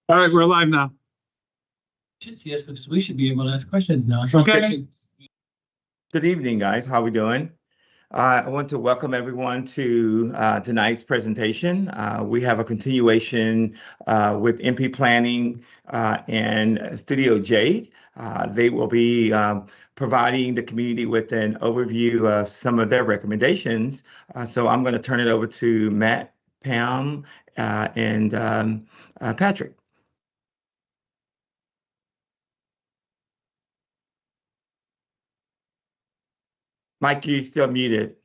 All right, we're live now. Should see us because we should be able to ask questions now. Okay. Good evening, guys. How are we doing? I want to welcome everyone to tonight's presentation. We have a continuation with MP Planning and Studio Jade. They will be providing the community with an overview of some of their recommendations. So I'm going to turn it over to Matt, Pam, and Patrick. Mike, you still muted.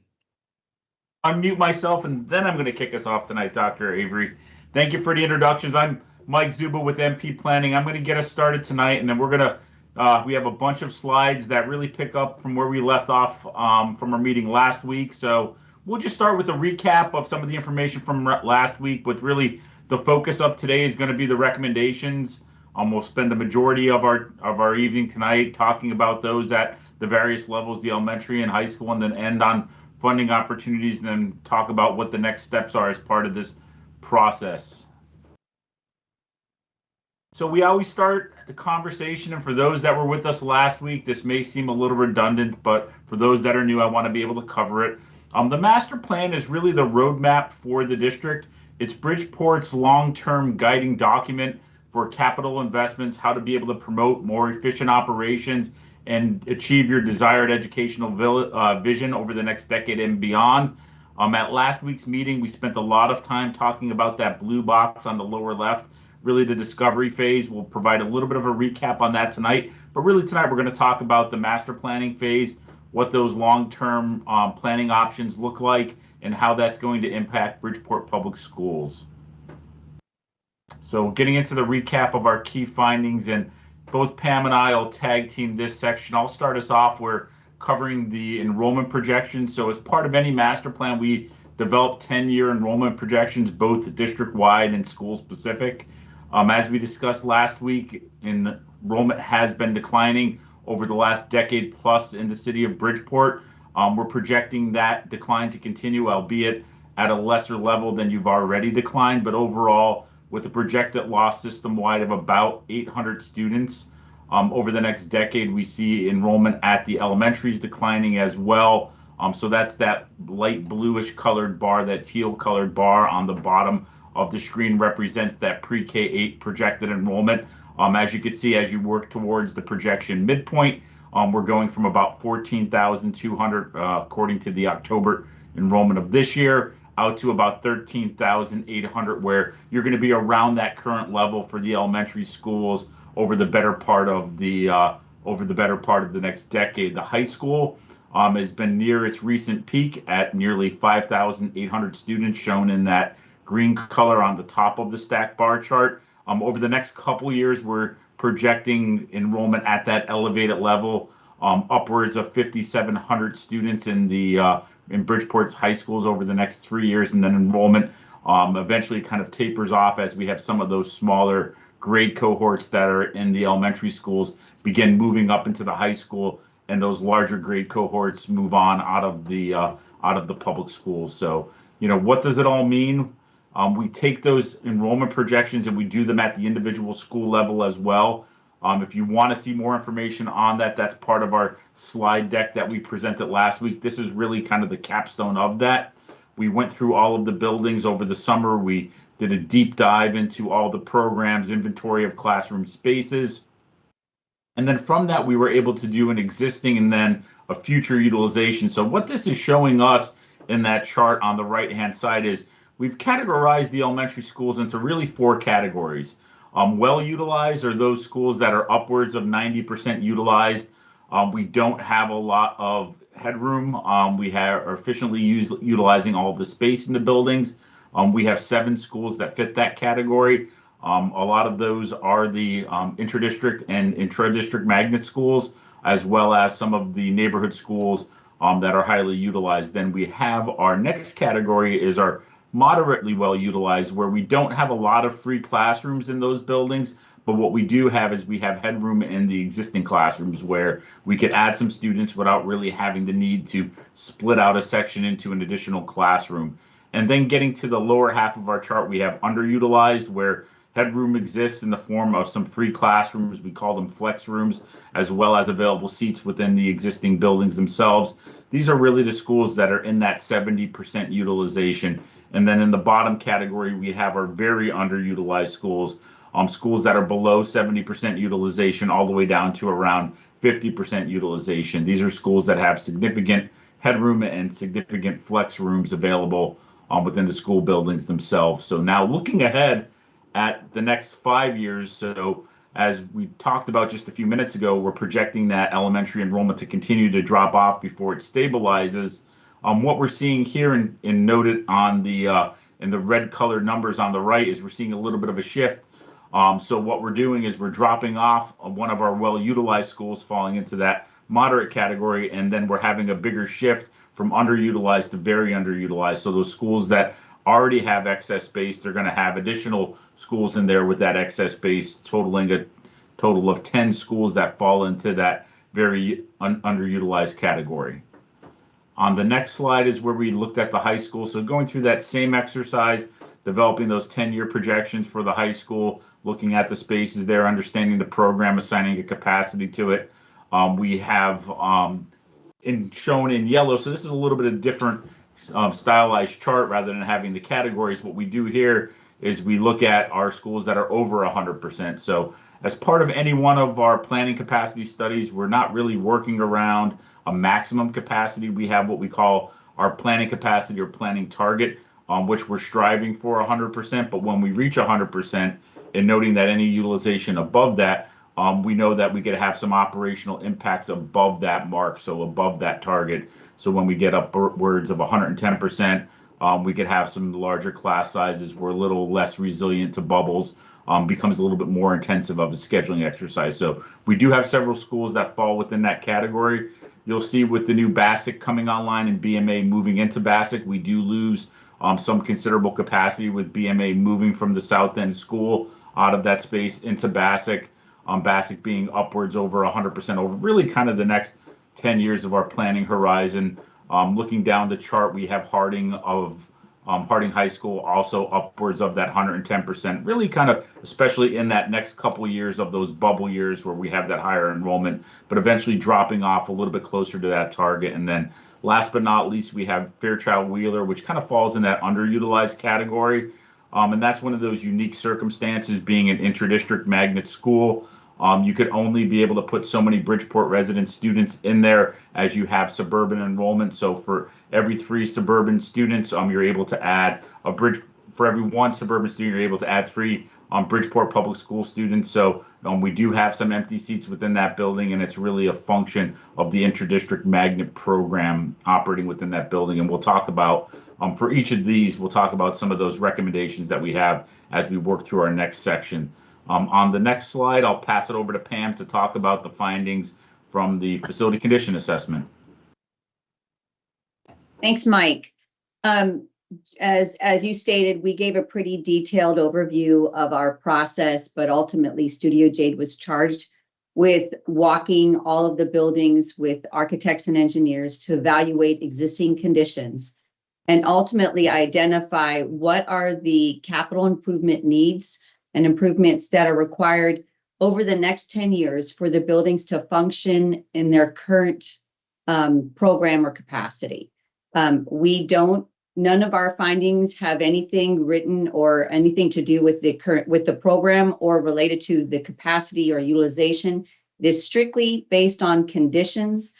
Unmute myself, and then I'm going to kick us off tonight, Dr. Avery. Thank you for the introductions. I'm Mike Zuba with MP Planning. I'm going to get us started tonight, and then we're going to, we have a bunch of slides that really pick up from where we left off from our meeting last week. So we'll just start with a recap of some of the information from last week, with really the focus of today is going to be the recommendations. We'll spend the majority of our evening tonight talking about those at the various levels, the elementary and high school, and then end on funding opportunities, and then talk about what the next steps are as part of this process. So we always start the conversation, and for those that were with us last week, this may seem a little redundant, but for those that are new, I want to be able to cover it. The master plan is really the roadmap for the district. It's Bridgeport's long-term guiding document for capital investments, how to be able to promote more efficient operations and achieve your desired educational vision over the next decade and beyond. At last week's meeting, we spent a lot of time talking about that blue box on the lower left, really the discovery phase. We'll provide a little bit of a recap on that tonight, but really tonight we're going to talk about the master planning phase, what those long-term planning options look like, and how that's going to impact Bridgeport Public Schools. So getting into the recap of our key findings, and both Pam and I will tag team this section. I'll start us off. We're covering the enrollment projections. So as part of any master plan, we develop 10-year enrollment projections, both district-wide and school-specific. As we discussed last week, enrollment has been declining over the last decade plus in the city of Bridgeport. We're projecting that decline to continue, albeit at a lesser level than you've already declined, but overall, with a projected loss system-wide of about 800 students. Over the next decade, we see enrollment at the elementaries declining as well. So that's that light bluish colored bar, that teal colored bar on the bottom of the screen represents that pre-K-8 projected enrollment. As you can see, as you work towards the projection midpoint, we're going from about 14,200 according to the October enrollment of this year, out to about 13,800, where you're going to be around that current level for the elementary schools over the better part of the next decade. The high school has been near its recent peak at nearly 5,800 students, shown in that green color on the top of the stacked bar chart. Over the next couple years, we're projecting enrollment at that elevated level, upwards of 5,700 students in Bridgeport's high schools over the next 3 years, and then enrollment eventually kind of tapers off as we have some of those smaller grade cohorts that are in the elementary schools begin moving up into the high school, and those larger grade cohorts move on out of the public schools. So, what does it all mean? We take those enrollment projections and we do them at the individual school level as well. If you want to see more information on that, that's part of our slide deck that we presented last week. This is really kind of the capstone of that. We went through all of the buildings over the summer. We did a deep dive into all the programs, inventory of classroom spaces. And then from that, we were able to do an existing and then a future utilization. So what this is showing us in that chart on the right-hand side is we've categorized the elementary schools into really 4 categories. Well utilized are those schools that are upwards of 90% utilized. We don't have a lot of headroom. We are efficiently utilizing all of the space in the buildings. We have 7 schools that fit that category. A lot of those are the intra-district and intra-district magnet schools, as well as some of the neighborhood schools that are highly utilized. Then we have our next category is our moderately well utilized, where we don't have a lot of free classrooms in those buildings, but what we do have is we have headroom in the existing classrooms where we could add some students without really having the need to split out a section into an additional classroom. And then getting to the lower half of our chart, we have underutilized, where Headroom exists in the form of some free classrooms. We call them flex rooms, as well as available seats within the existing buildings themselves. These are really the schools that are in that 70% utilization. And then in the bottom category, we have our very underutilized schools, schools that are below 70% utilization all the way down to around 50% utilization. These are schools that have significant headroom and significant flex rooms available within the school buildings themselves. So now looking ahead at the next 5 years, so as we talked about just a few minutes ago, we're projecting that elementary enrollment to continue to drop off before it stabilizes. What we're seeing here and noted on the in the red colored numbers on the right is we're seeing a little bit of a shift. So what we're doing is we're dropping off one of our well-utilized schools, falling into that moderate category, and then we're having a bigger shift from underutilized to very underutilized. So those schools that already have excess space, they're going to have additional schools in there with that excess space, totaling a total of 10 schools that fall into that very underutilized category. On the next slide is where we looked at the high school. So going through that same exercise, developing those 10-year projections for the high school, looking at the spaces there, understanding the program, assigning a capacity to it. We have shown in yellow, so this is a little bit of different stylized chart rather than having the categories. What we do here is we look at our schools that are over 100%. So as part of any one of our planning capacity studies, we're not really working around a maximum capacity. We have what we call our planning capacity or planning target, which we're striving for 100%. But when we reach 100%, and noting that any utilization above that, we know that we could have some operational impacts above that mark, so above that target. So when we get upwards of 110%, we could have some larger class sizes. We're a little less resilient to bubbles, becomes a little bit more intensive of a scheduling exercise. So we do have several schools that fall within that category. You'll see with the new BASIC coming online and BMA moving into BASIC, we do lose some considerable capacity with BMA moving from the South End school out of that space into BASIC. BASIC being upwards over 100% over really kind of the next 10 years of our planning horizon. Looking down the chart, we have Harding High School also upwards of that 110%, really kind of especially in that next couple of years of those bubble years where we have that higher enrollment, but eventually dropping off a little bit closer to that target. And then last but not least, we have Fairchild Wheeler, which kind of falls in that underutilized category. And that's one of those unique circumstances, being an intra-district magnet school. You could only be able to put so many Bridgeport resident students in there as you have suburban enrollment. So for every 3 suburban students, you're able to add for every 1 suburban student, you're able to add 3 Bridgeport public school students. So we do have some empty seats within that building, and it's really a function of the intra-district magnet program operating within that building. And we'll talk about, for each of these, we'll talk about some of those recommendations that we have as we work through our next section. On the next slide, I'll pass it over to Pam to talk about the findings from the facility condition assessment. Thanks, Mike. As you stated, we gave a pretty detailed overview of our process, but ultimately Studio Jade was charged with walking all of the buildings with architects and engineers to evaluate existing conditions and ultimately identify what are the capital improvement needs and improvements that are required over the next 10 years for the buildings to function in their current program or capacity. None of our findings have anything written or anything to do with the program or related to the capacity or utilization. It is strictly based on conditions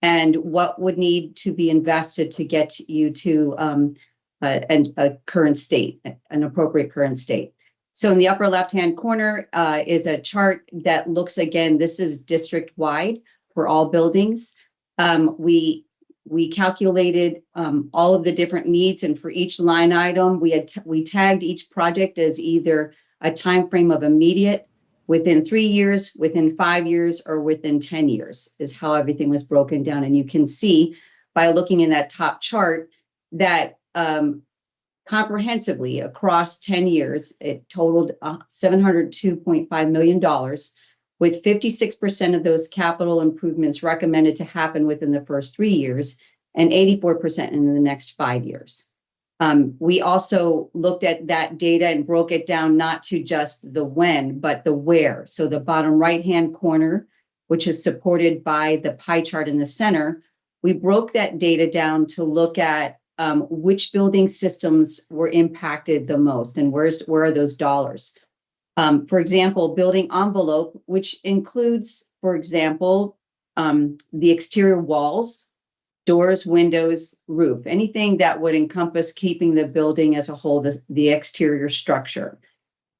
and what would need to be invested to get you to a current state, an appropriate current state. So in the upper left-hand corner is a chart that looks, again, this is district-wide for all buildings. We calculated all of the different needs, and for each line item, we tagged each project as either a time frame of immediate, within 3 years, within 5 years, or within 10 years is how everything was broken down. And you can see by looking in that top chart that comprehensively across 10 years, it totaled $702.5 million, with 56% of those capital improvements recommended to happen within the first 3 years and 84% in the next 5 years. We also looked at that data and broke it down not to just the when, but the where. So the bottom right-hand corner, which is supported by the pie chart in the center, we broke that data down to look at which building systems were impacted the most and where are those dollars. For example, building envelope, which includes, for example, the exterior walls, doors, windows, roof, anything that would encompass keeping the building as a whole, the exterior structure.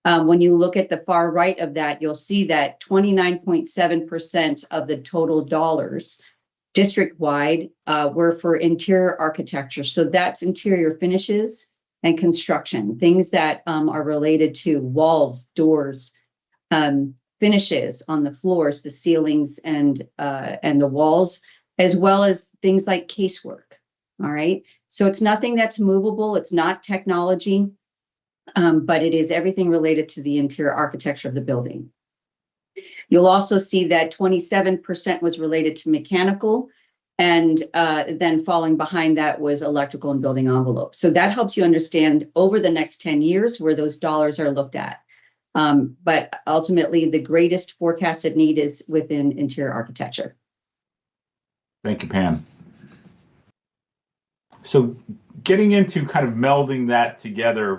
When you look at the far right of that, you'll see that 29.7% of the total dollars district-wide were for interior architecture. So that's interior finishes and construction, things that are related to walls, doors, finishes on the floors, the ceilings, and the walls, as well as things like casework. All right. So it's nothing that's movable. It's not technology, but it is everything related to the interior architecture of the building. You'll also see that 27% was related to mechanical, and then falling behind that was electrical and building envelope. So that helps you understand over the next 10 years where those dollars are looked at. But ultimately, the greatest forecasted need is within interior architecture. Thank you, Pam. So getting into kind of melding that together,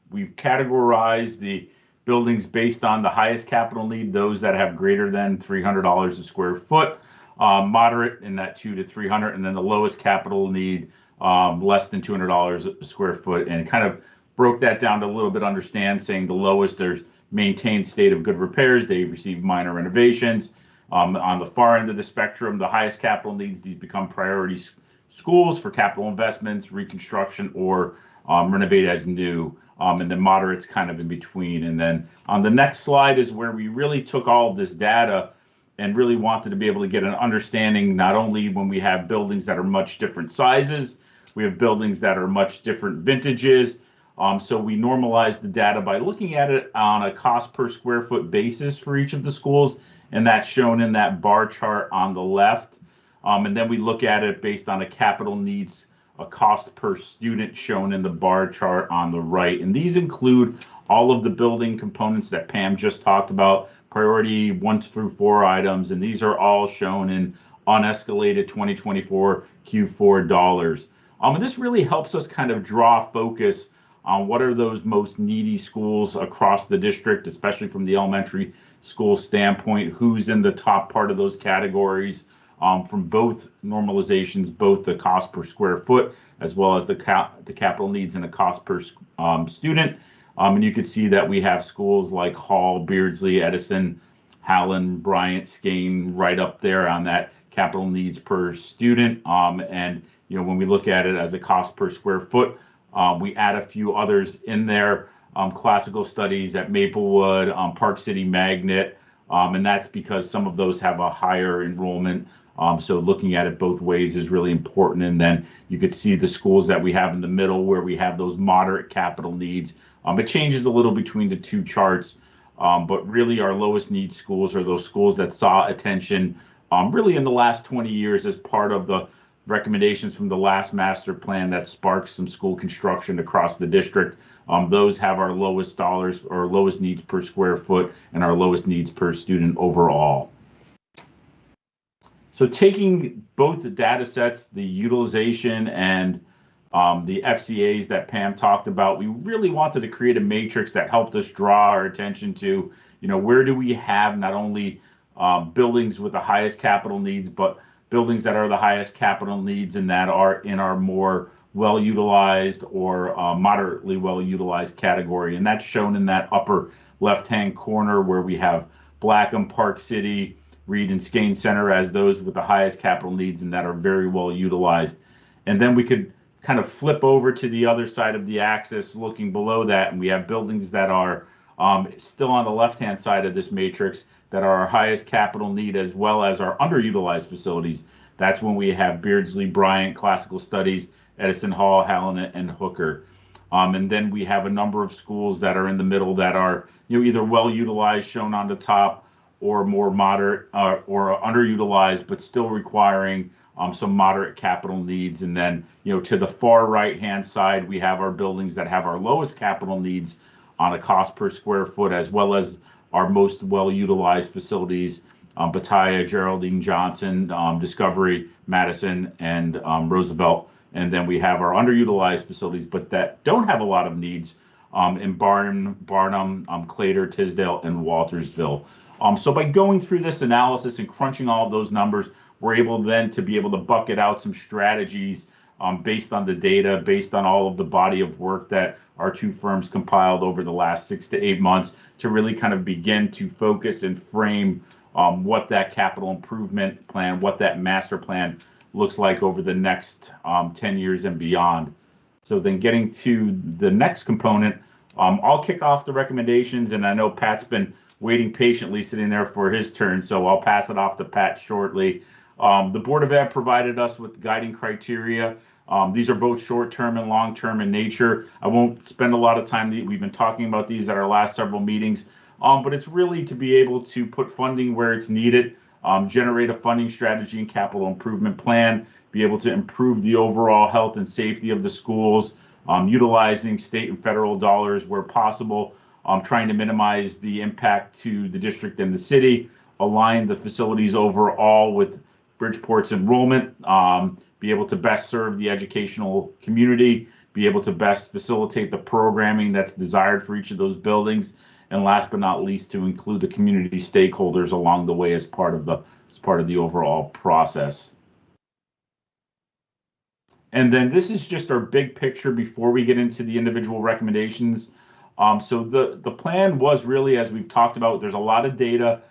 we've categorized the buildings based on the highest capital need, those that have greater than $300 a square foot, moderate in that 200 to 300, and then the lowest capital need, less than $200 a square foot, and kind of broke that down to a little bit understand, saying the lowest, there's maintained state of good repairs, they receive minor renovations. On the far end of the spectrum, the highest capital needs, these become priority schools for capital investments, reconstruction, or renovate as new. And then moderate's kind of in between. And then on the next slide is where we really took all of this data and really wanted to be able to get an understanding, not only when we have buildings that are much different sizes, we have buildings that are much different vintages. So we normalized the data by looking at it on a cost per square foot basis for each of the schools, and that's shown in that bar chart on the left. And then we look at it based on a capital needs, a cost per student shown in the bar chart on the right. And these include all of the building components that Pam just talked about, priority 1 through 4 items, and these are all shown in unescalated 2024 Q4 dollars. And this really helps us kind of draw focus on what are those most needy schools across the district, especially from the elementary school standpoint, who's in the top part of those categories, from both normalizations, both the cost per square foot, as well as the capital needs and the cost per student. And you can see that we have schools like Hall, Beardsley, Edison, Howland, Bryant, Skane right up there on that capital needs per student. And when we look at it as a cost per square foot, we add a few others in there, classical studies at Maplewood, Park City Magnet, and that's because some of those have a higher enrollment. So looking at it both ways is really important. And then you could see the schools that we have in the middle where we have those moderate capital needs. It changes a little between the two charts, but really our lowest need schools are those schools that saw attention really in the last 20 years as part of the recommendations from the last master plan that sparked some school construction across the district. Those have our lowest dollars or lowest needs per square foot and our lowest needs per student overall. So taking both the data sets, the utilization and the FCAs that Pam talked about, we really wanted to create a matrix that helped us draw our attention to, where do we have not only buildings with the highest capital needs, but buildings that are the highest capital needs and that are in our more well-utilized or moderately well-utilized category. And that's shown in that upper left-hand corner where we have Blackham, Park City, Reed, and Skane Center as those with the highest capital needs and that are very well utilized. And then we could kind of flip over to the other side of the axis looking below that, and we have buildings that are still on the left-hand side of this matrix that are our highest capital need as well as our underutilized facilities. That's when we have Beardsley, Bryant, Classical Studies, Edison Hall, Howland, and Hooker. And then we have a number of schools that are in the middle that are either well utilized, shown on the top, or more moderate or underutilized, but still requiring some moderate capital needs. And then, to the far right-hand side, we have our buildings that have our lowest capital needs on a cost per square foot, as well as our most well-utilized facilities, Bataya, Geraldine, Johnson, Discovery, Madison, and Roosevelt. And then we have our underutilized facilities, but that don't have a lot of needs, in Barnum, Clater, Tisdale, and Waltersville. So by going through this analysis and crunching all of those numbers, we're able then to be able to bucket out some strategies based on the data, based on all of the body of work that our two firms compiled over the last 6 to 8 months, to really kind of begin to focus and frame what that capital improvement plan, what that master plan looks like over the next 10 years and beyond. So then getting to the next component, I'll kick off the recommendations, and I know Pat's been waiting patiently sitting there for his turn, so I'll pass it off to Pat shortly. The Board of Ed provided us with guiding criteria. These are both short-term and long-term in nature. I won't spend a lot of time. We've been talking about these at our last several meetings, but it's really to be able to put funding where it's needed, generate a funding strategy and capital improvement plan, be able to improve the overall health and safety of the schools, utilizing state and federal dollars where possible, trying to minimize the impact to the district and the city, align the facilities overall with Bridgeport's enrollment, be able to best serve the educational community, be able to best facilitate the programming that's desired for each of those buildings, and last but not least, to include the community stakeholders along the way as part of the overall process. And then this is just our big picture before we get into the individual recommendations. So the plan was really, as we've talked about, there's a lot of data.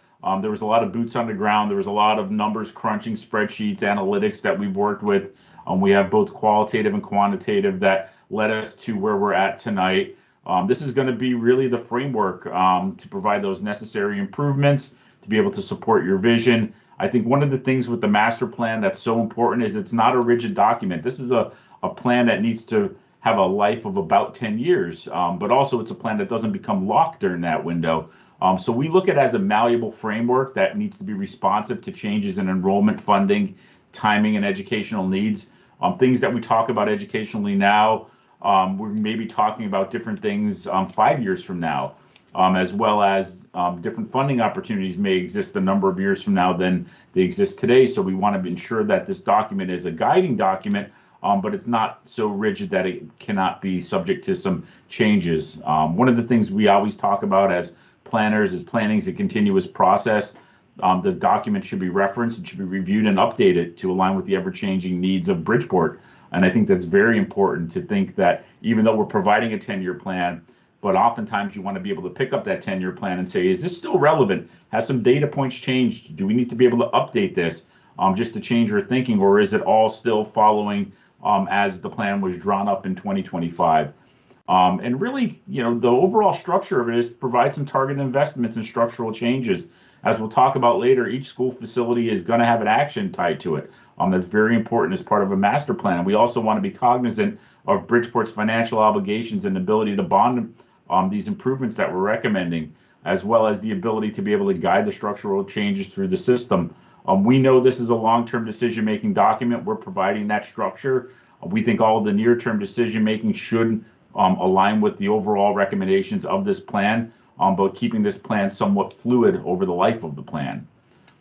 There was a lot of boots on the ground. There was a lot of numbers crunching, spreadsheets, analytics that we've worked with. We have both qualitative and quantitative that led us to where we're at tonight. This is going to be really the framework to provide those necessary improvements to be able to support your vision. I think one of the things with the master plan that's so important is it's not a rigid document. This is a plan that needs to have a life of about 10 years, but also it's a plan that doesn't become locked during that window. So we look at it as a malleable framework that needs to be responsive to changes in enrollment, funding, timing, and educational needs. Things that we talk about educationally now, we're maybe talking about different things 5 years from now, as well as different funding opportunities may exist a number of years from now than they exist today. So we want to ensure that this document is a guiding document, but it's not so rigid that it cannot be subject to some changes. One of the things we always talk about as planners is planning is a continuous process. The document should be referenced, it should be reviewed and updated to align with the ever-changing needs of Bridgeport. And I think that's very important to think that even though we're providing a 10-year plan, but oftentimes you want to be able to pick up that 10-year plan and say, is this still relevant? Has some data points changed? Do we need to be able to update this just to change our thinking, or is it all still following as the plan was drawn up in 2025? And really, the overall structure of it is to provide some targeted investments and structural changes. As we'll talk about later, each school facility is going to have an action tied to it. That's very important as part of a master plan. We also want to be cognizant of Bridgeport's financial obligations and ability to bond these improvements that we're recommending, as well as the ability to be able to guide the structural changes through the system. We know this is a long-term decision-making document. We're providing that structure. We think all of the near-term decision-making should align with the overall recommendations of this plan, but keeping this plan somewhat fluid over the life of the plan.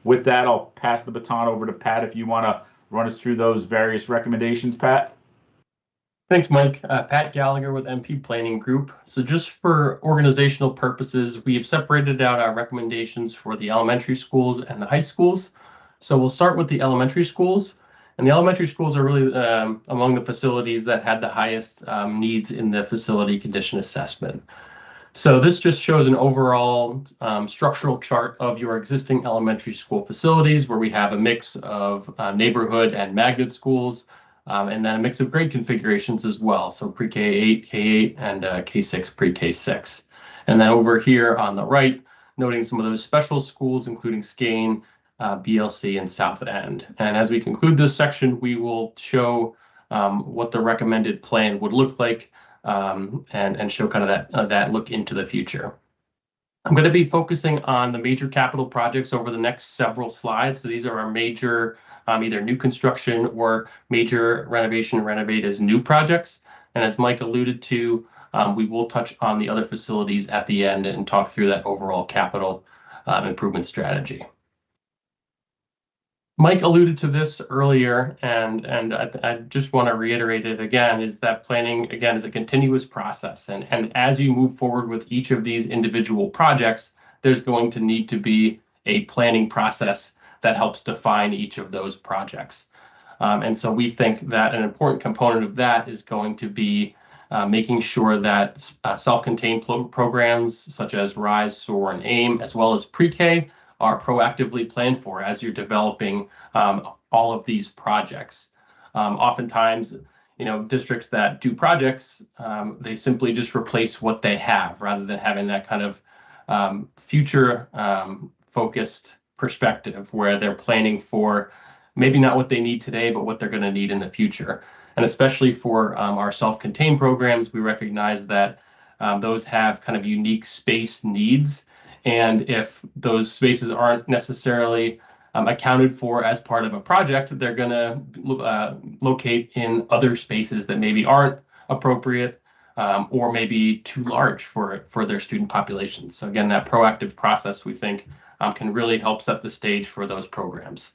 With that, I'll pass the baton over to Pat if you want to run us through those various recommendations, Pat. Thanks, Mike. Pat Gallagher with MP Planning Group. So just for organizational purposes, we have separated out our recommendations for the elementary schools and the high schools. So we'll start with the elementary schools. And the elementary schools are really among the facilities that had the highest needs in the facility condition assessment. So this just shows an overall structural chart of your existing elementary school facilities, where we have a mix of neighborhood and magnet schools, and then a mix of grade configurations as well. So pre-K8, K8, and K6, pre-K6. And then over here on the right, noting some of those special schools, including Skane, BLC, and South End. And as we conclude this section, we will show what the recommended plan would look like, and show kind of that look into the future. I'm going to be focusing on the major capital projects over the next several slides. So these are our major either new construction or major renovation renovate as new projects. And as Mike alluded to, we will touch on the other facilities at the end and talk through that overall capital improvement strategy. Mike alluded to this earlier, and I just want to reiterate it again, is that planning, again, is a continuous process. And as you move forward with each of these individual projects, there's going to need to be a planning process that helps define each of those projects. And so we think that an important component of that is going to be making sure that self-contained programs such as RISE, SOAR, and AIM, as well as pre-K, are proactively planned for as you're developing all of these projects. Oftentimes, districts that do projects, they simply just replace what they have rather than having that kind of future focused perspective where they're planning for maybe not what they need today, but what they're going to need in the future. And especially for our self-contained programs, we recognize that those have kind of unique space needs. And if those spaces aren't necessarily accounted for as part of a project, they're going to locate in other spaces that maybe aren't appropriate or maybe too large for their student populations. So again, that proactive process, we think, can really help set the stage for those programs.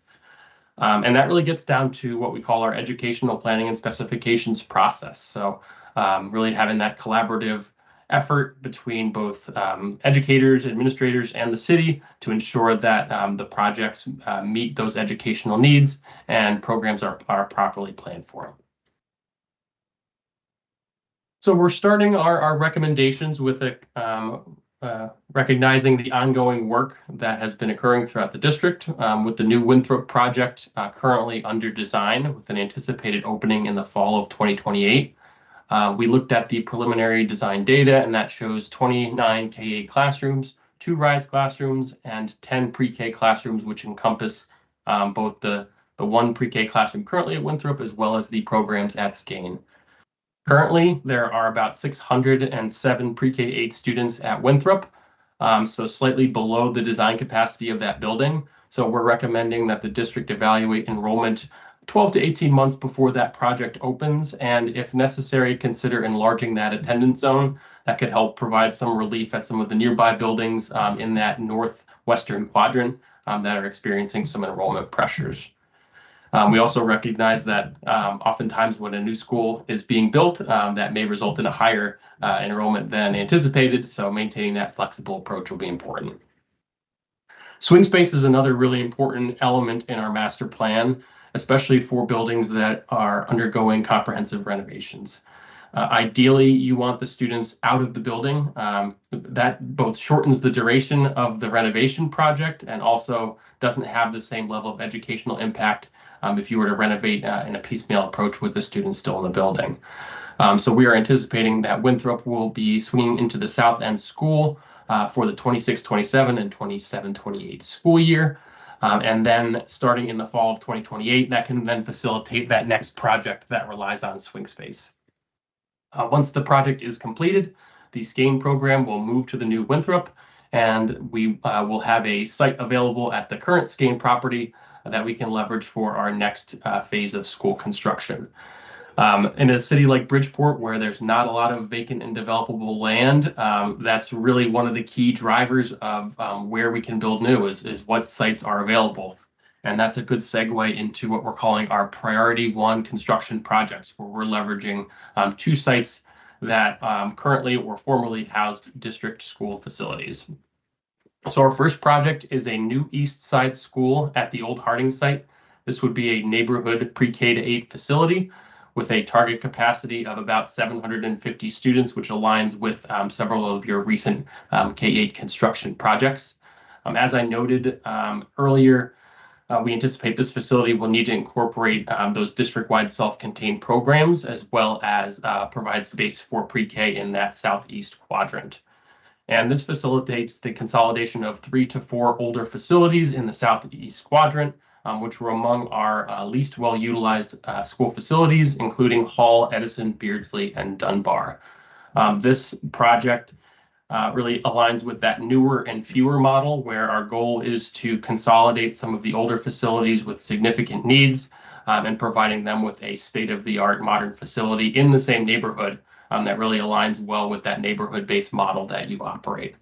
And that really gets down to what we call our educational planning and specifications process. So really having that collaborative effort between both educators, administrators, and the city to ensure that the projects meet those educational needs and programs are properly planned for. So we're starting our recommendations with recognizing the ongoing work that has been occurring throughout the district with the new Winthrop project currently under design with an anticipated opening in the fall of 2028. We looked at the preliminary design data, and that shows 29 K-8 classrooms, 2 RISE classrooms, and 10 pre-K classrooms, which encompass both the 1 pre-K classroom currently at Winthrop as well as the programs at Skane. Currently, there are about 607 pre-K-8 students at Winthrop, so slightly below the design capacity of that building. So we're recommending that the district evaluate enrollment 12 to 18 months before that project opens, and if necessary, consider enlarging that attendance zone. That could help provide some relief at some of the nearby buildings in that northwestern quadrant that are experiencing some enrollment pressures. We also recognize that oftentimes when a new school is being built, that may result in a higher enrollment than anticipated, so maintaining that flexible approach will be important. Swing space is another really important element in our master plan, especially for buildings that are undergoing comprehensive renovations. Ideally, you want the students out of the building. That both shortens the duration of the renovation project and also doesn't have the same level of educational impact if you were to renovate in a piecemeal approach with the students still in the building. So we are anticipating that Winthrop will be swinging into the South End School for the 26-27 and 27-28 school year. And then starting in the fall of 2028, that can then facilitate that next project that relies on swing space. Once the project is completed, the Skane program will move to the new Winthrop, and we will have a site available at the current Skane property that we can leverage for our next phase of school construction. In a city like Bridgeport, where there's not a lot of vacant and developable land, that's really one of the key drivers of where we can build new is what sites are available. And that's a good segue into what we're calling our Priority 1 construction projects, where we're leveraging 2 sites that currently or formerly housed district school facilities. So our first project is a new East Side School at the old Harding site. This would be a neighborhood pre-K to 8 facility with a target capacity of about 750 students, which aligns with several of your recent K-8 construction projects. As I noted earlier, we anticipate this facility will need to incorporate those district-wide self-contained programs, as well as provide space for pre-K in that southeast quadrant. And this facilitates the consolidation of 3 to 4 older facilities in the southeast quadrant, which were among our least well-utilized school facilities, including Hall, Edison, Beardsley, and Dunbar. This project really aligns with that newer and fewer model, where our goal is to consolidate some of the older facilities with significant needs and providing them with a state-of-the-art modern facility in the same neighborhood that really aligns well with that neighborhood-based model that you operate.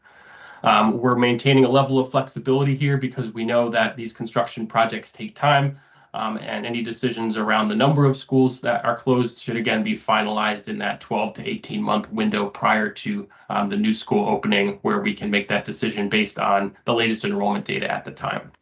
We're maintaining a level of flexibility here because we know that these construction projects take time, and any decisions around the number of schools that are closed should again be finalized in that 12 to 18-month window prior to the new school opening, where we can make that decision based on the latest enrollment data at the time.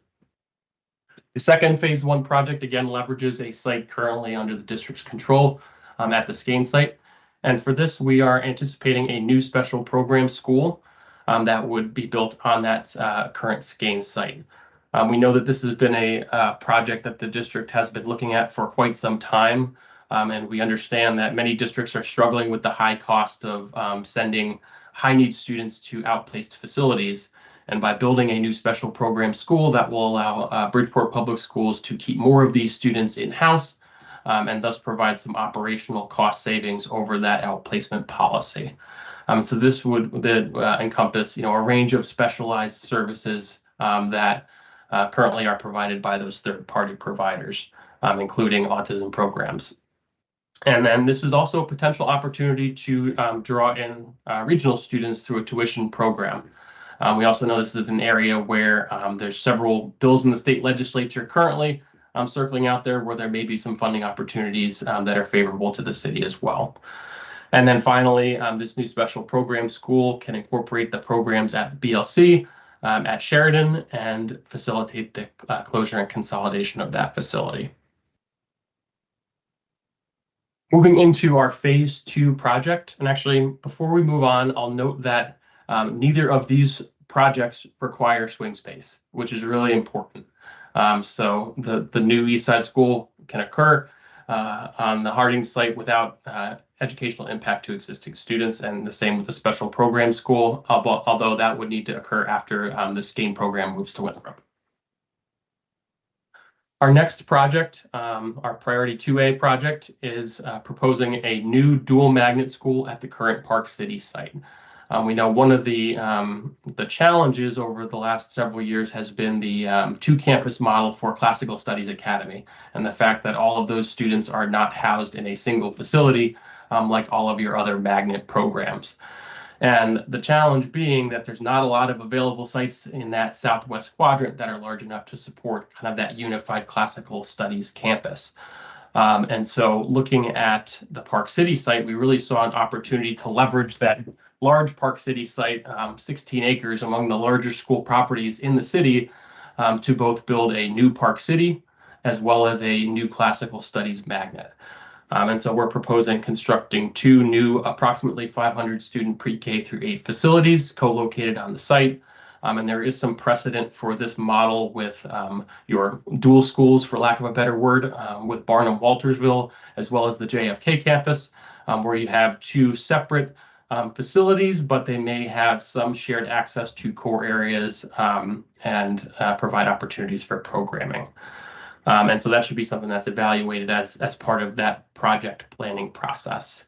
The second phase 1 project again leverages a site currently under the district's control at the Skane site. And for this, we are anticipating a new special program school that would be built on that current Skane site. We know that this has been a project that the district has been looking at for quite some time, and we understand that many districts are struggling with the high cost of sending high-need students to outplaced facilities. And by building a new special program school, that will allow Bridgeport Public Schools to keep more of these students in-house and thus provide some operational cost savings over that outplacement policy. So this would encompass, a range of specialized services that currently are provided by those third-party providers, including autism programs. And then this is also a potential opportunity to draw in regional students through a tuition program. We also know this is an area where there's several bills in the state legislature currently circling out there where there may be some funding opportunities that are favorable to the city as well. And then finally, this new special program school can incorporate the programs at the BLC at Sheridan and facilitate the closure and consolidation of that facility. Moving into our phase 2 project, and actually before we move on, I'll note that neither of these projects require swing space, which is really important. So the new East Side School can occur on the Harding site without educational impact to existing students, and the same with the special program school, although that would need to occur after the Skane program moves to Winthrop. Our next project, our Priority 2A project, is proposing a new dual magnet school at the current Park City site. We know one of the challenges over the last several years has been the two-campus model for Classical Studies Academy, and the fact that all of those students are not housed in a single facility like all of your other magnet programs. And the challenge being that there's not a lot of available sites in that southwest quadrant that are large enough to support kind of that unified classical studies campus. And so looking at the Park City site, we really saw an opportunity to leverage that large Park City site, 16 acres among the larger school properties in the city, to both build a new Park City as well as a new classical studies magnet. And so we're proposing constructing 2 new approximately 500 student pre-K through 8 facilities co-located on the site. And there is some precedent for this model with your dual schools, for lack of a better word, with Barnum Waltersville, as well as the JFK campus, where you have 2 separate facilities, but they may have some shared access to core areas and provide opportunities for programming. And so that should be something that's evaluated as part of that project planning process.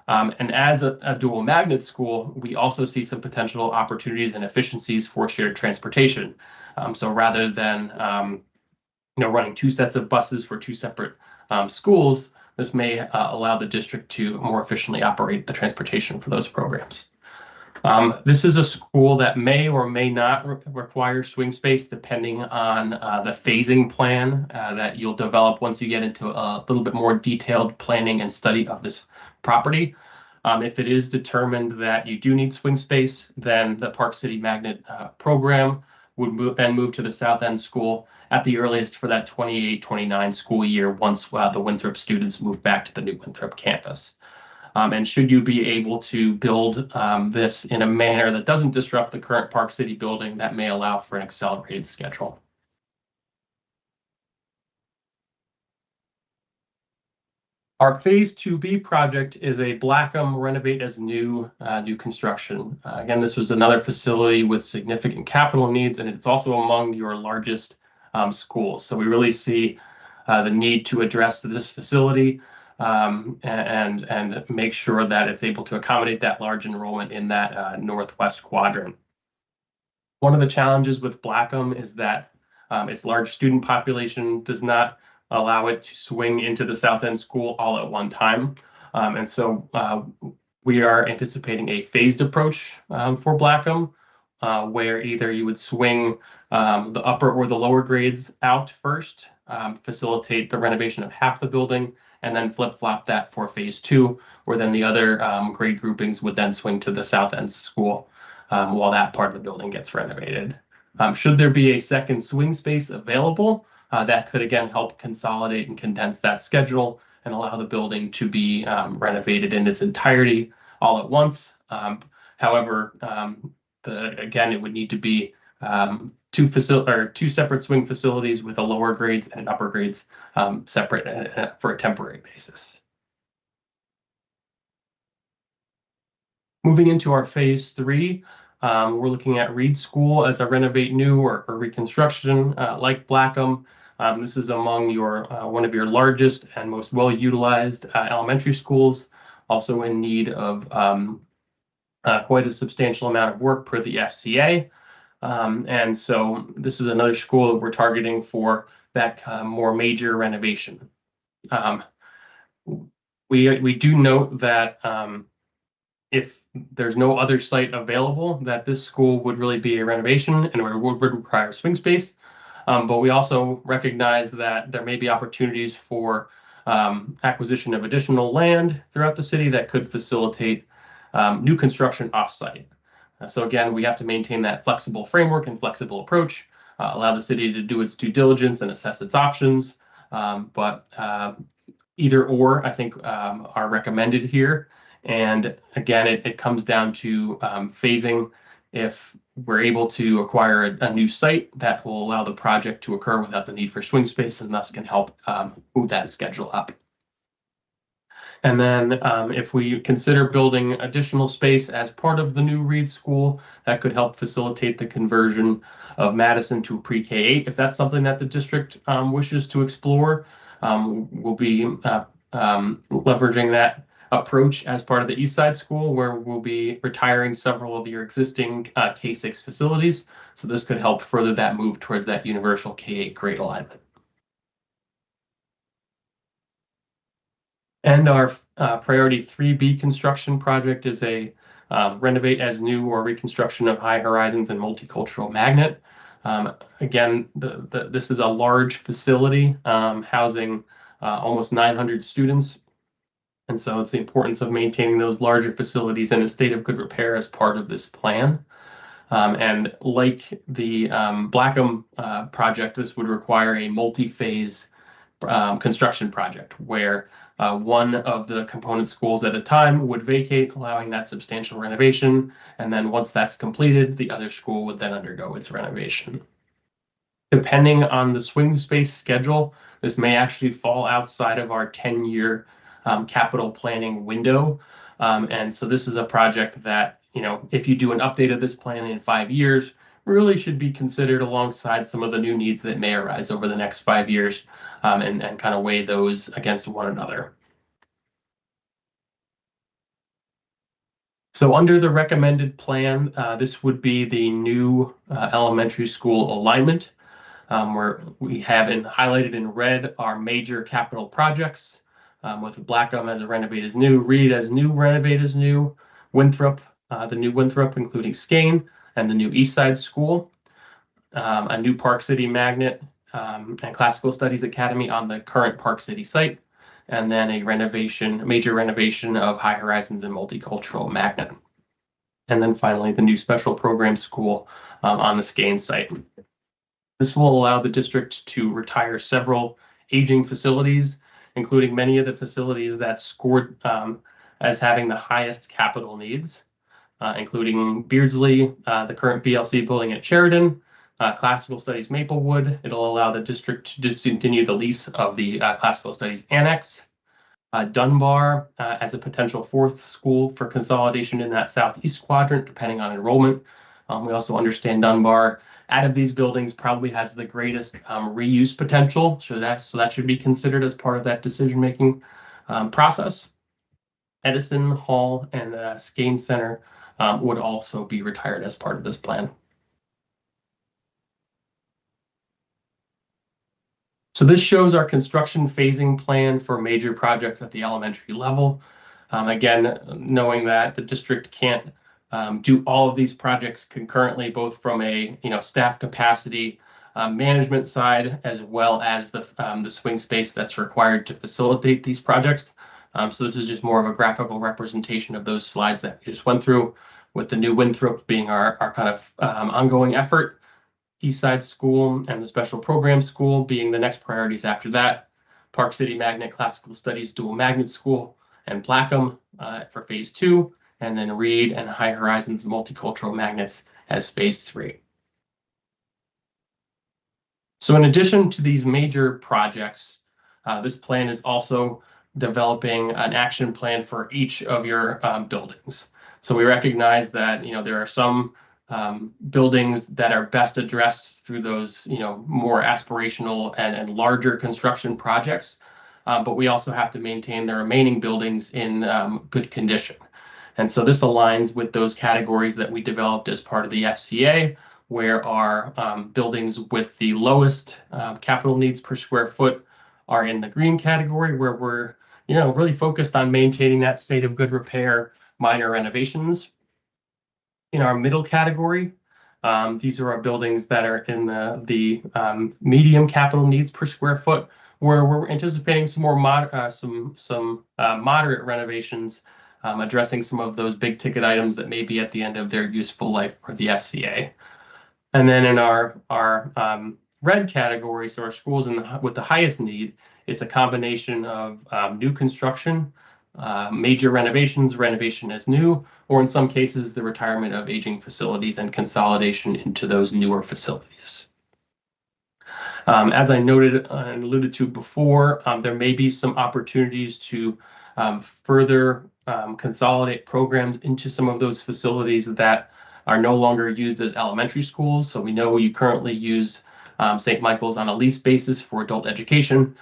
And as a dual magnet school, we also see some potential opportunities and efficiencies for shared transportation. So rather than running 2 sets of buses for 2 separate schools, this may allow the district to more efficiently operate the transportation for those programs. This is a school that may or may not require swing space depending on the phasing plan that you'll develop once you get into a little bit more detailed planning and study of this property. If it is determined that you do need swing space, then the Park City Magnet program would then move to the South End School at the earliest for that 28-29 school year once the Winthrop students move back to the new Winthrop campus. And should you be able to build this in a manner that doesn't disrupt the current Park City building, that may allow for an accelerated schedule. Our Phase 2B project is a Blackham renovate as new construction. Again, this was another facility with significant capital needs, and it's also among your largest schools. So we really see the need to address this facility. and make sure that it's able to accommodate that large enrollment in that northwest quadrant. One of the challenges with Blackham is that its large student population does not allow it to swing into the South End School all at one time. And so we are anticipating a phased approach for Blackham, where either you would swing the upper or the lower grades out first, facilitate the renovation of half the building, and then flip-flop that for phase 2, where then the other grade groupings would then swing to the South End School while that part of the building gets renovated. Should there be a second swing space available, that could again help consolidate and condense that schedule and allow the building to be renovated in its entirety all at once. However, again, it would need to be two separate swing facilities with a lower grades and upper grades separate for a temporary basis. Moving into our phase 3, we're looking at Reed School as a renovate new or reconstruction like Blackham. This is among your one of your largest and most well utilized elementary schools, also in need of quite a substantial amount of work per the FCA. And so this is another school that we're targeting for that more major renovation. We do note that if there's no other site available, that this school would really be a renovation and would require swing space. But we also recognize that there may be opportunities for acquisition of additional land throughout the city that could facilitate new construction offsite. So again, we have to maintain that flexible framework and flexible approach, allow the city to do its due diligence and assess its options. But either or, I think, are recommended here. And again, it comes down to phasing. If we're able to acquire a new site, that will allow the project to occur without the need for swing space and thus can help move that schedule up. And then if we consider building additional space as part of the new Reed School, that could help facilitate the conversion of Madison to pre-K-8. If that's something that the district wishes to explore, we'll be leveraging that approach as part of the East Side School, where we'll be retiring several of your existing K-6 facilities. So this could help further that move towards that universal K-8 grade alignment. And our priority 3B construction project is a renovate as new or reconstruction of High Horizons and Multicultural Magnet. Again, this is a large facility housing almost 900 students. And so it's the importance of maintaining those larger facilities in a state of good repair as part of this plan. And like the Blackham project, this would require a multi-phase construction project where one of the component schools at a time would vacate, allowing that substantial renovation. And then once that's completed, the other school would then undergo its renovation. Depending on the swing space schedule, this may actually fall outside of our 10-year capital planning window. And so this is a project that, if you do an update of this plan in 5 years, really should be considered alongside some of the new needs that may arise over the next 5 years, and kind of weigh those against one another. So under the recommended plan, this would be the new elementary school alignment, where we have highlighted in red our major capital projects, with Blackham as a renovate as new, Reed as new, renovate as new, Winthrop, the new Winthrop, including Skane, and the new East Side School, a new Park City Magnet and Classical Studies Academy on the current Park City site, and then a major renovation of High Horizons and Multicultural Magnet. And then finally, the new special program school on the Skane site. This will allow the district to retire several aging facilities, including many of the facilities that scored as having the highest capital needs, including Beardsley, the current BLC building at Sheridan, Classical Studies Maplewood. It'll allow the district to discontinue the lease of the Classical Studies Annex. Dunbar as a potential 4th school for consolidation in that southeast quadrant, depending on enrollment. We also understand Dunbar, out of these buildings, probably has the greatest reuse potential. So that should be considered as part of that decision making. process. Edison Hall and Skane Center would also be retired as part of this plan. So this shows our construction phasing plan for major projects at the elementary level. Again, knowing that the district can't do all of these projects concurrently, both from a staff capacity management side, as well as the swing space that's required to facilitate these projects. So this is just more of a graphical representation of those slides that we just went through, with the new Winthrop being our kind of ongoing effort. Eastside School and the Special Program School being the next priorities after that. Park City Magnet Classical Studies Dual Magnet School and Blackham for phase 2, and then Reed and High Horizons Multicultural Magnets as phase 3. So in addition to these major projects, this plan is also developing an action plan for each of your buildings. So we recognize that there are some buildings that are best addressed through those more aspirational and larger construction projects, but we also have to maintain the remaining buildings in good condition. And so this aligns with those categories that we developed as part of the FCA, where our buildings with the lowest capital needs per square foot are in the green category, where we're really focused on maintaining that state of good repair, minor renovations. In our middle category, these are our buildings that are in the medium capital needs per square foot, where we're anticipating some more moderate renovations, addressing some of those big ticket items that may be at the end of their useful life for the FCA. And then in our red category, so our schools with the highest need, it's a combination of new construction, major renovations, renovation as new, or in some cases, the retirement of aging facilities and consolidation into those newer facilities. As I noted and alluded to before, there may be some opportunities to further consolidate programs into some of those facilities that are no longer used as elementary schools. So we know you currently use St. Michael's on a lease basis for adult education.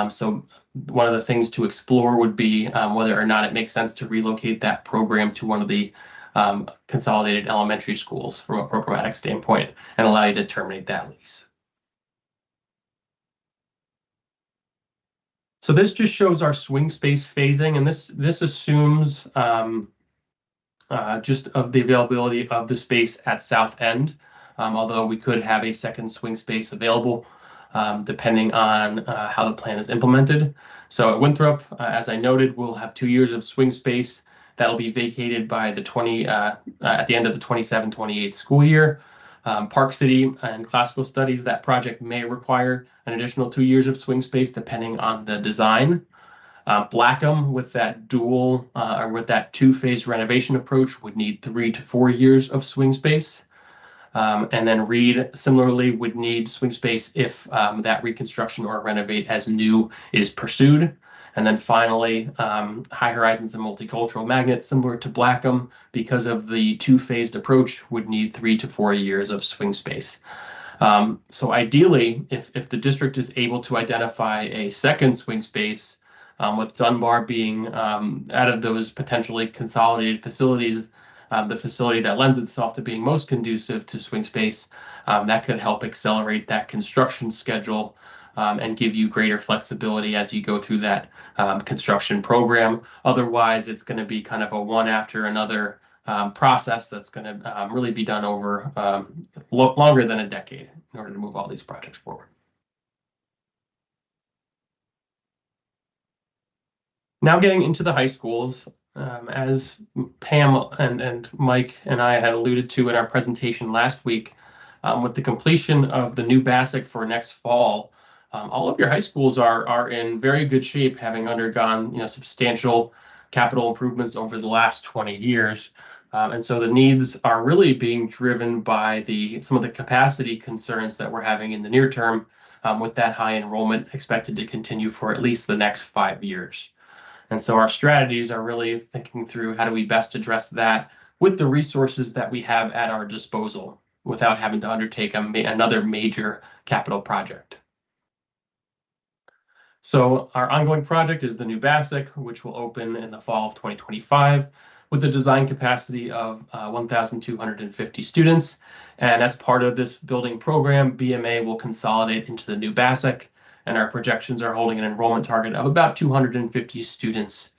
So one of the things to explore would be whether or not it makes sense to relocate that program to one of the consolidated elementary schools from a programmatic standpoint and allow you to terminate that lease. So this just shows our swing space phasing, and this assumes just of the availability of the space at South End, although we could have a second swing space available depending on how the plan is implemented. So at Winthrop, as I noted, we'll have 2 years of swing space that'll be vacated by the at the end of the 27-28 school year. Park City and Classical Studies, that project may require an additional 2 years of swing space depending on the design. Blackham, with that dual or with that two-phase renovation approach, would need 3 to 4 years of swing space. And then Reed similarly would need swing space if that reconstruction or renovate as new is pursued. And then finally, High Horizons and Multicultural Magnets, similar to Blackham, because of the two-phased approach, would need 3 to 4 years of swing space. So ideally, if the district is able to identify a second swing space, with Dunbar being out of those potentially consolidated facilities, the facility that lends itself to being most conducive to swing space, that could help accelerate that construction schedule and give you greater flexibility as you go through that construction program. Otherwise, it's going to be kind of a one after another process that's going to really be done over longer than a decade in order to move all these projects forward. Now getting into the high schools, as Pam and Mike and I had alluded to in our presentation last week, with the completion of the new BASIC for next fall, all of your high schools are in very good shape, having undergone substantial capital improvements over the last 20 years. And so the needs are really being driven by some of the capacity concerns that we're having in the near term, with that high enrollment expected to continue for at least the next 5 years. And so our strategies are really thinking through how do we best address that with the resources that we have at our disposal without having to undertake another major capital project. So our ongoing project is the new BASIC, which will open in the fall of 2025 with a design capacity of 1,250 students. And as part of this building program, BMA will consolidate into the new BASIC, and our projections are holding an enrollment target of about 250 students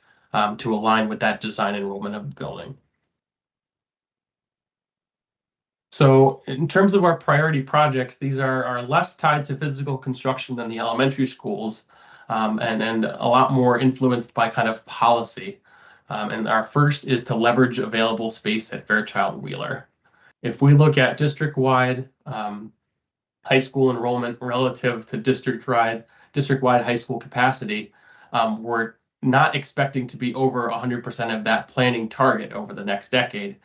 to align with that design enrollment of the building. So in terms of our priority projects, these are less tied to physical construction than the elementary schools, and a lot more influenced by kind of policy. And our first is to leverage available space at Fairchild Wheeler. If we look at district-wide high school enrollment relative to district-wide high school capacity, we're not expecting to be over 100% of that planning target over the next decade.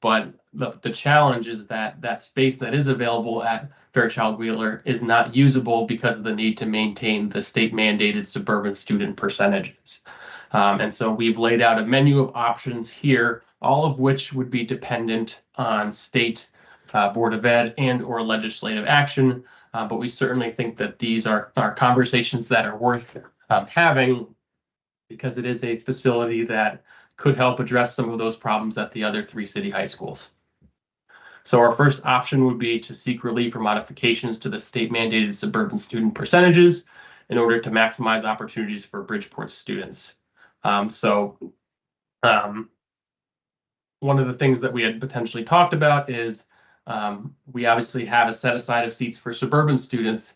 But the challenge is that that space that is available at Fairchild Wheeler is not usable because of the need to maintain the state mandated suburban student percentages. And so we've laid out a menu of options here, all of which would be dependent on state Board of Ed and or legislative action. But we certainly think that these are conversations that are worth having, because it is a facility that could help address some of those problems at the other 3 city high schools. So our first option would be to seek relief or modifications to the state mandated suburban student percentages in order to maximize opportunities for Bridgeport students. One of the things that we had potentially talked about is we obviously have a set aside of seats for suburban students.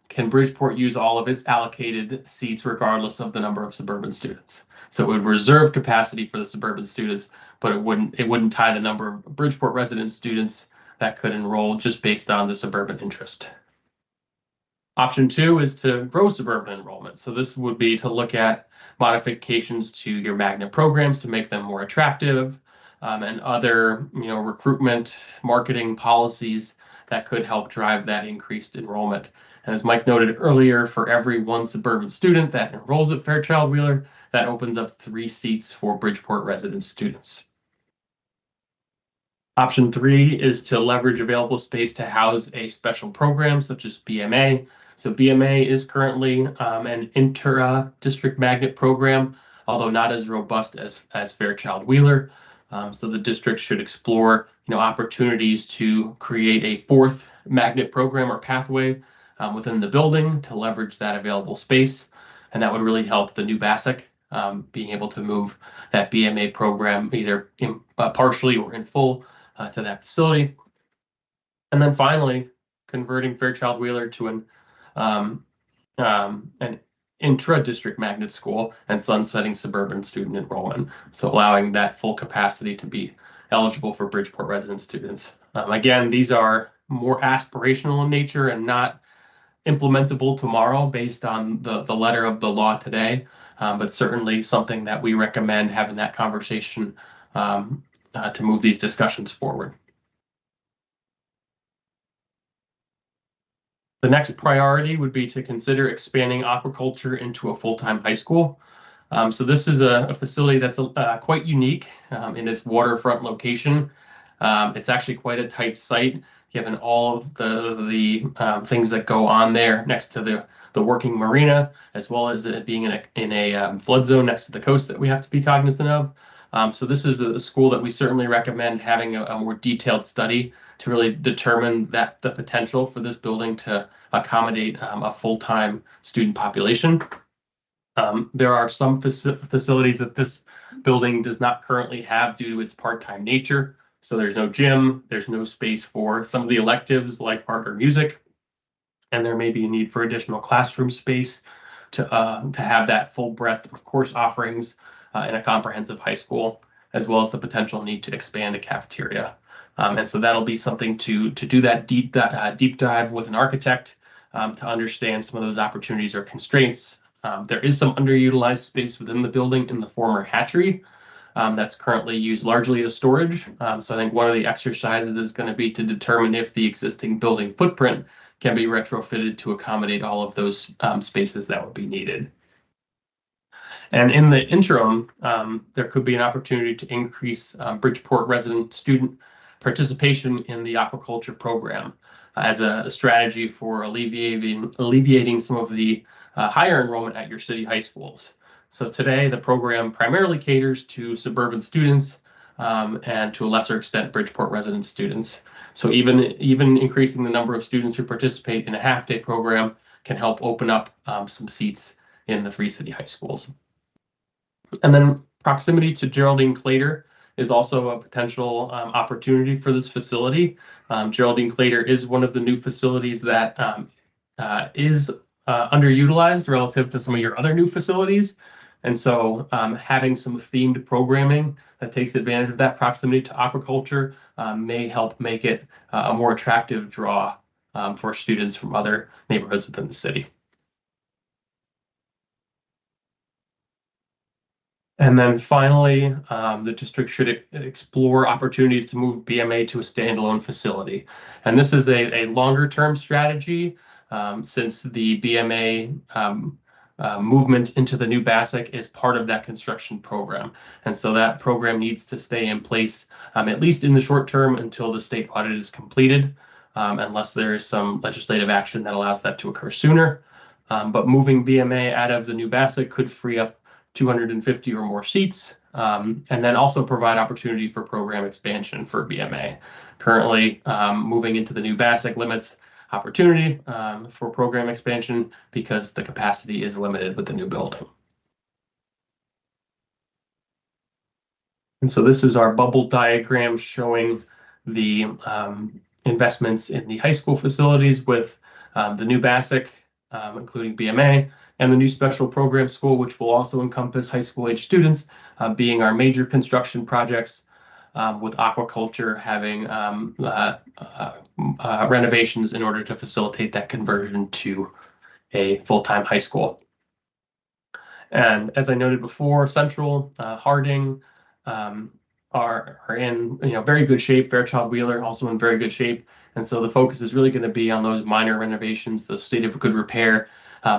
Can Bridgeport use all of its allocated seats regardless of the number of suburban students? So it would reserve capacity for the suburban students, but it wouldn't tie the number of Bridgeport resident students that could enroll just based on the suburban interest. Option 2 is to grow suburban enrollment. So this would be to look at modifications to your magnet programs to make them more attractive, and other recruitment marketing policies that could help drive that increased enrollment. And as Mike noted earlier, for every 1 suburban student that enrolls at Fairchild Wheeler, that opens up 3 seats for Bridgeport resident students. Option 3 is to leverage available space to house a special program such as BMA. So BMA is currently an intra-district magnet program, although not as robust as Fairchild Wheeler. So the district should explore opportunities to create a 4th magnet program or pathway within the building to leverage that available space. And that would really help the new BASIC being able to move that BMA program either partially or in full to that facility. And then finally, converting Fairchild Wheeler to an intra-district magnet school and sunsetting suburban student enrollment. So allowing that full capacity to be eligible for Bridgeport resident students. Again, these are more aspirational in nature and not implementable tomorrow based on the letter of the law today, but certainly something that we recommend having that conversation to move these discussions forward. The next priority would be to consider expanding aquaculture into a full-time high school. So this is a facility that's quite unique in its waterfront location. It's actually quite a tight site, given all of the things that go on there next to the working marina, as well as it being in a flood zone next to the coast that we have to be cognizant of. So this is a school that we certainly recommend having a more detailed study to really determine the potential for this building to accommodate a full-time student population. There are some facilities that this building does not currently have due to its part-time nature. So there's no gym, there's no space for some of the electives like art or music, and there may be a need for additional classroom space to have that full breadth of course offerings in a comprehensive high school, as well as the potential need to expand a cafeteria. And so that'll be something to do that deep dive with an architect to understand some of those opportunities or constraints. There is some underutilized space within the building in the former hatchery that's currently used largely as storage. So I think one of the exercises is going to be to determine if the existing building footprint can be retrofitted to accommodate all of those spaces that would be needed. And in the interim, there could be an opportunity to increase Bridgeport resident student participation in the aquaculture program as a strategy for alleviating some of the higher enrollment at your city high schools. So today, the program primarily caters to suburban students and to a lesser extent, Bridgeport resident students. So even increasing the number of students who participate in a half-day program can help open up some seats in the 3 city high schools. And then proximity to Geraldine Claytor is also a potential opportunity for this facility. Geraldine Claytor is one of the new facilities that is underutilized relative to some of your other new facilities. And so having some themed programming that takes advantage of that proximity to aquaculture may help make it a more attractive draw for students from other neighborhoods within the city. And then finally, the district should explore opportunities to move BMA to a standalone facility. And this is a longer term strategy since the BMA movement into the new BASIC is part of that construction program. And so that program needs to stay in place at least in the short term until the state audit is completed, unless there is some legislative action that allows that to occur sooner. But moving BMA out of the new BASIC could free up 250 or more seats, and then also provide opportunity for program expansion for BMA. Currently, moving into the new BASIC limits opportunity for program expansion because the capacity is limited with the new building. And so this is our bubble diagram showing the investments in the high school facilities with the new BASIC, including BMA, and the new special program school, which will also encompass high school age students, being our major construction projects, with aquaculture having renovations in order to facilitate that conversion to a full-time high school. And as I noted before, Central, Harding are in very good shape. Fairchild Wheeler also in very good shape. And so the focus is really going to be on those minor renovations, the state of good repair,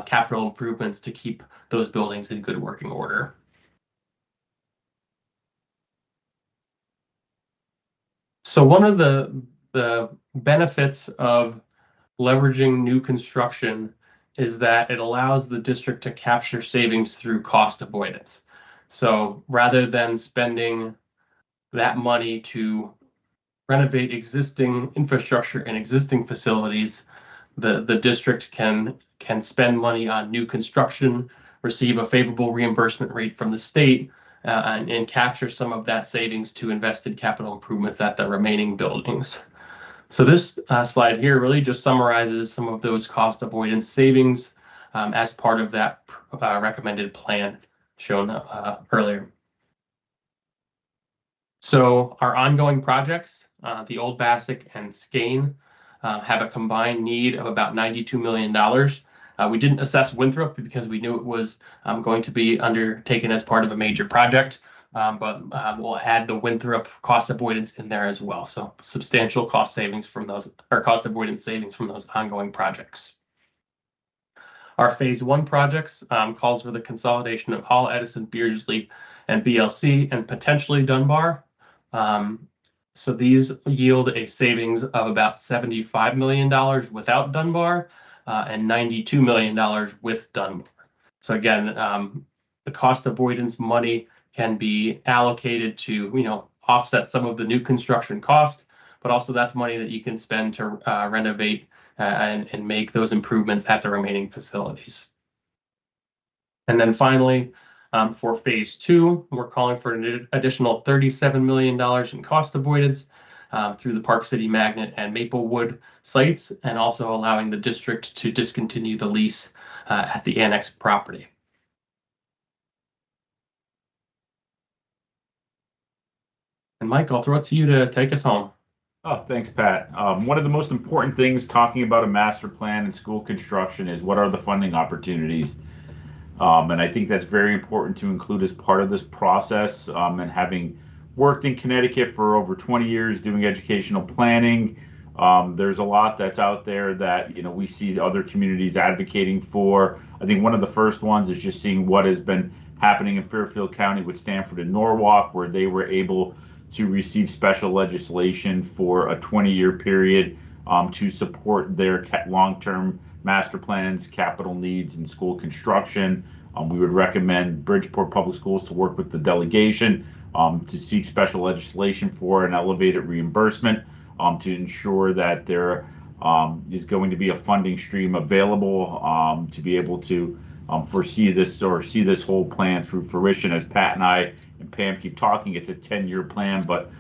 capital improvements to keep those buildings in good working order. So one of the benefits of leveraging new construction is that it allows the district to capture savings through cost avoidance. So rather than spending that money to renovate existing infrastructure and existing facilities, the district can spend money on new construction, receive a favorable reimbursement rate from the state, and capture some of that savings to invest in capital improvements at the remaining buildings. So this slide here really just summarizes some of those cost avoidance savings as part of that recommended plan shown earlier. So our ongoing projects, the Old BASIC and Skane, have a combined need of about $92 million. We didn't assess Winthrop because we knew it was going to be undertaken as part of a major project, but we'll add the Winthrop cost avoidance in there as well. So substantial cost savings from those, or cost avoidance savings from those ongoing projects. Our phase 1 projects calls for the consolidation of Hall, Edison, Beardsley, and BLC, and potentially Dunbar. So these yield a savings of about $75 million without Dunbar and $92 million with Dunbar. So again, the cost avoidance money can be allocated to offset some of the new construction cost, but also that's money that you can spend to renovate and make those improvements at the remaining facilities. And then finally, for phase 2, we're calling for an additional $37 million in cost avoidance through the Park City Magnet and Maplewood sites, and also allowing the district to discontinue the lease at the annex property. And Mike, I'll throw it to you to take us home. Oh, thanks, Pat. One of the most important things talking about a master plan and school construction is what are the funding opportunities. And I think that's very important to include as part of this process. And having worked in Connecticut for over 20 years doing educational planning, there's a lot that's out there that we see other communities advocating for. I think one of the first ones is just seeing what has been happening in Fairfield County with Stanford and Norwalk, where they were able to receive special legislation for a 20-year period to support their long-term master plans, capital needs, and school construction. We would recommend Bridgeport Public Schools to work with the delegation to seek special legislation for an elevated reimbursement to ensure that there is going to be a funding stream available to be able to foresee this or see this whole plan through fruition. As Pat and I and Pam keep talking, it's a 10-year plan, but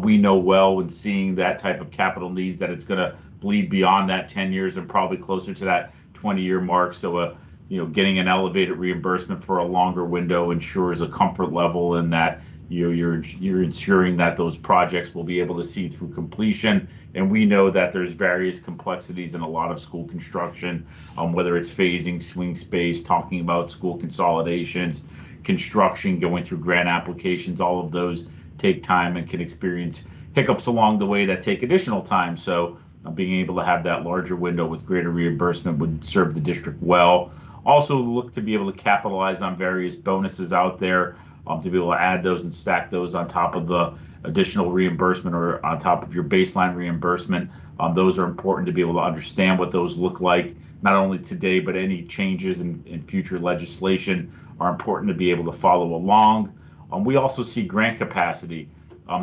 we know well when seeing that type of capital needs that it's going to bleed beyond that 10 years and probably closer to that 20-year mark. So, getting an elevated reimbursement for a longer window ensures a comfort level, and that you're ensuring that those projects will be able to see through completion. And we know that there's various complexities in a lot of school construction, whether it's phasing, swing space, talking about school consolidations, construction, going through grant applications. All of those take time and can experience hiccups along the way that take additional time. So being able to have that larger window with greater reimbursement would serve the district well. Also look to be able to capitalize on various bonuses out there, to be able to add those and stack those on top of the additional reimbursement or on top of your baseline reimbursement. Those are important to be able to understand what those look like, not only today, but any changes in future legislation are important to be able to follow along. We also see grant capacity,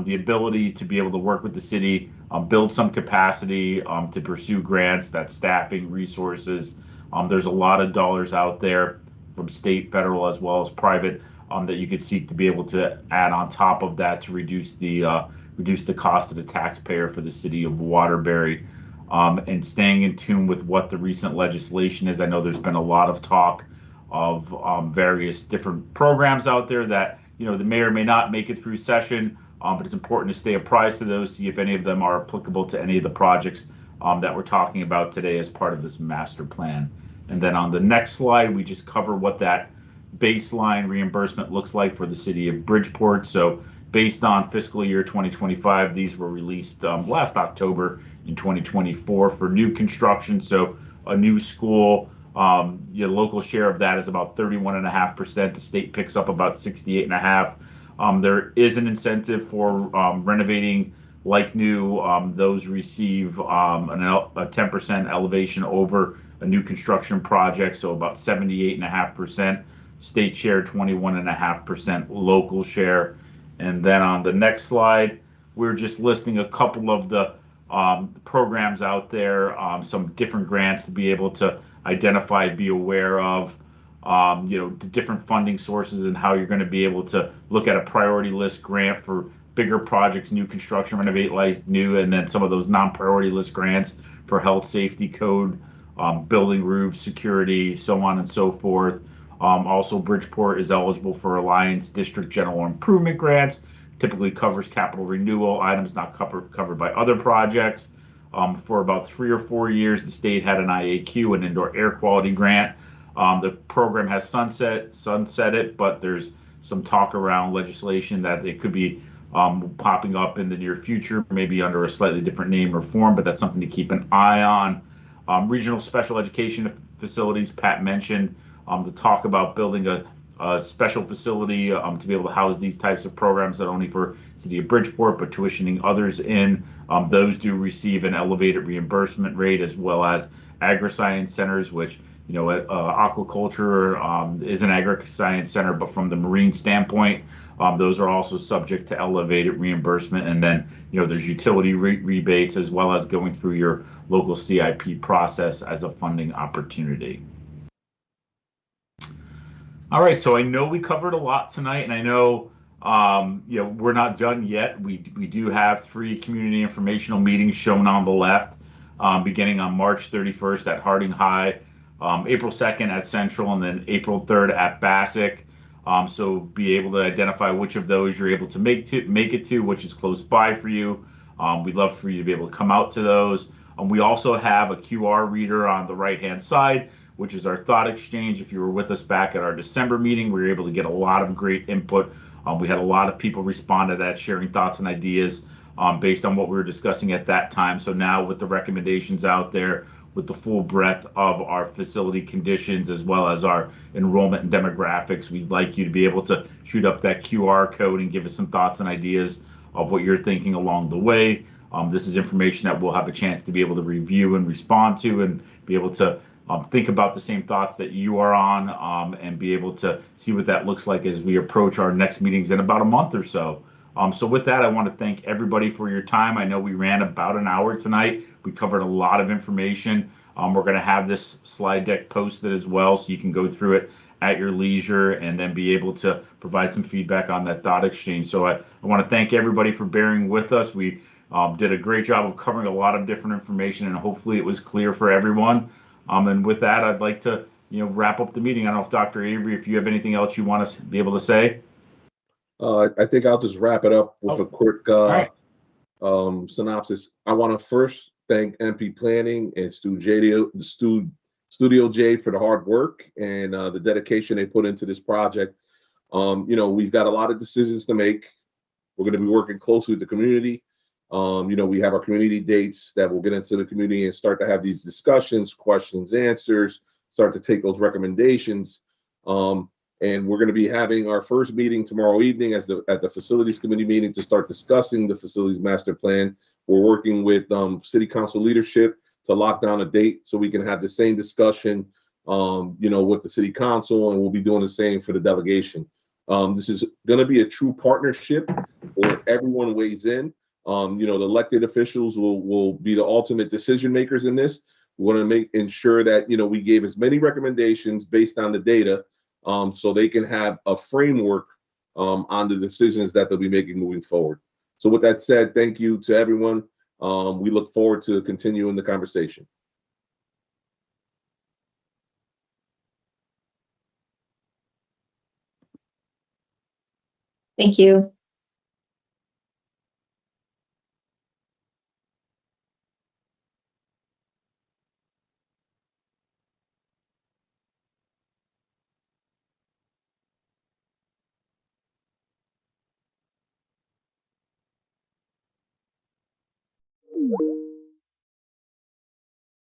the ability to be able to work with the city, build some capacity to pursue grants, that's staffing, resources. There's a lot of dollars out there from state, federal, as well as private that you could seek to be able to add on top of that to reduce the cost of the taxpayer for the city of Waterbury, and staying in tune with what the recent legislation is. I know there's been a lot of talk of various different programs out there that that may or may not make it through session, but it's important to stay apprised of those, see if any of them are applicable to any of the projects that we're talking about today as part of this master plan. And then on the next slide, we just cover what that baseline reimbursement looks like for the city of Bridgeport. So based on fiscal year 2025, these were released last October in 2024 for new construction. So a new school, your local share of that is about 31.5%. The state picks up about 68.5%. There is an incentive for renovating like new. Those receive a 10% elevation over a new construction project, so about 78.5%. State share 21.5%, local share. And then on the next slide, we're just listing a couple of the programs out there, some different grants to be able to identify, be aware of, the different funding sources and how you're going to be able to look at a priority list grant for bigger projects, new construction, renovate like new, and then some of those non-priority list grants for health, safety, code, building roofs, security, so on and so forth. Also, Bridgeport is eligible for Alliance District General Improvement Grants, typically covers capital renewal items not covered by other projects. For about 3 or 4 years, the state had an IAQ, an indoor air quality grant. The program has sunsetted, but there's some talk around legislation that it could be popping up in the near future, maybe under a slightly different name or form, but that's something to keep an eye on. Regional special education facilities, Pat mentioned, to talk about building a special facility to be able to house these types of programs, not only for City of Bridgeport, but tuitioning others in. Those do receive an elevated reimbursement rate, as well as agri-science centers, which, aquaculture is an agri-science center, but from the marine standpoint, those are also subject to elevated reimbursement. And then, there's utility rebates, as well as going through your local CIP process as a funding opportunity. All right, so I know we covered a lot tonight, and I know we're not done yet. We do have 3 community informational meetings shown on the left, beginning on March 31st at Harding High, April 2nd at Central, and then April 3rd at Bassick. So be able to identify which of those you're able to make it to, which is close by for you. We'd love for you to be able to come out to those. We also have a QR reader on the right-hand side, which is our thought exchange. If you were with us back at our December meeting, we were able to get a lot of great input. We had a lot of people respond to that, sharing thoughts and ideas based on what we were discussing at that time. So now with the recommendations out there, with the full breadth of our facility conditions, as well as our enrollment and demographics, we'd like you to be able to shoot up that QR code and give us some thoughts and ideas of what you're thinking along the way. This is information that we'll have a chance to be able to review and respond to, and be able to think about the same thoughts that you are on, and be able to see what that looks like as we approach our next meetings in about a month or so. So with that, I want to thank everybody for your time. I know we ran about an hour tonight. We covered a lot of information. We're going to have this slide deck posted as well, so you can go through it at your leisure and then be able to provide some feedback on that thought exchange. So I want to thank everybody for bearing with us. We did a great job of covering a lot of different information, and hopefully it was clear for everyone. And with that, I'd like to wrap up the meeting. I don't know if Dr. Avery, if you have anything else you want to be able to say. I think I'll just wrap it up with a quick right. synopsis. I want to first thank MP Planning and Studio J for the hard work and the dedication they put into this project. We've got a lot of decisions to make. We're going to be working closely with the community. We have our community dates that we'll get into the community and start to have these discussions, questions, answers, start to take those recommendations. And we're going to be having our first meeting tomorrow evening at the facilities committee meeting to start discussing the facilities master plan. We're working with city council leadership to lock down a date so we can have the same discussion, with the city council, and we'll be doing the same for the delegation. This is going to be a true partnership where everyone weighs in. The elected officials will be the ultimate decision makers in this. We want to ensure that, we gave as many recommendations based on the data, so they can have a framework on the decisions that they'll be making moving forward. So with that said, thank you to everyone. We look forward to continuing the conversation. Thank you.